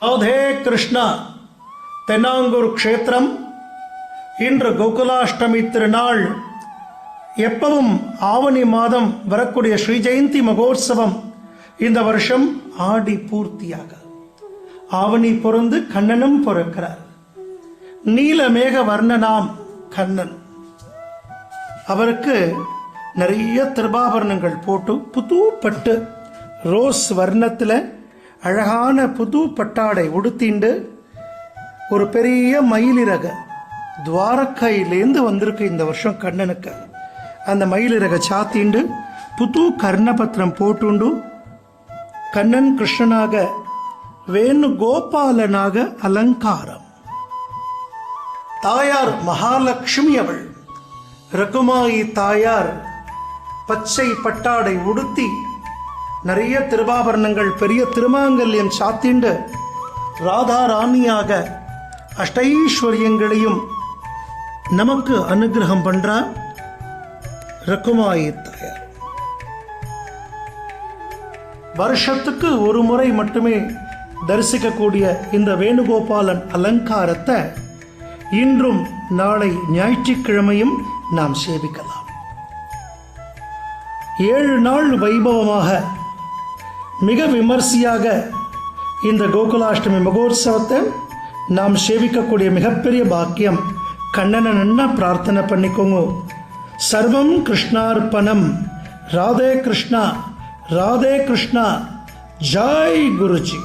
ராதே கிருஷ்ணா. தென்னாங்கூர் க்ஷேத்திரம். இன்று கோகுலாஷ்டமி திருநாள். எப்பவும் ஆவணி மாதம் வரக்கூடிய ஸ்ரீ ஜெயந்தி மகோத்சவம் இந்த வருஷம் ஆடி பூர்த்தியாக. ஆவணி பொருந்து கண்ணனும் பிறக்கிறார். நீலமேக வர்ணனாம் கண்ணன். அவருக்கு நிறைய திருபாபரணங்கள் போட்டு புது பட்டு ரோஸ் வர்ணத்தில் அழகான புது பட்டாடை உடுத்திண்டு ஒரு பெரிய மயிலிறக துவாரக்கையிலேருந்து வந்திருக்கு இந்த வருஷம் கண்ணனுக்கு. அந்த மயிலிறக சாத்திண்டு புது கர்ணபத்திரம் போட்டுண்டு கண்ணன் கிருஷ்ணனாக வேணுகோபாலனாக அலங்காரம். தாயார் மகாலட்சுமி அவள். ரகுமாயி தாயார் பச்சை பட்டாடை உடுத்தி நிறைய திருவாபரணங்கள் பெரிய திருமாங்கல்யம் சாத்திண்டு ராதாராணியாக அஷ்டைஸ்வரியங்களையும் நமக்கு அனுகிரகம் பண்றா ரகுமாயி தாயார். வருஷத்துக்கு ஒரு முறை மட்டுமே தரிசிக்கக்கூடிய இந்த வேணுகோபாலன் அலங்காரத்தை இன்றும் நாளை ஞாயிற்றுக்கிழமையும் நாம் சேவிக்கலாம். 7 நாள் வைபவமாக மிக விமர்சையாக இந்த கோகுலாஷ்டமி மகோத்சவத்தை நாம் சேவிக்கக்கூடிய மிகப்பெரிய பாக்கியம். கண்ணனை நன்னா பிரார்த்தனை பண்ணிக்கோங்க. சர்வம் கிருஷ்ணார்ப்பணம். ராதே கிருஷ்ணா, ராதே கிருஷ்ணா. ஜாய் குருஜி.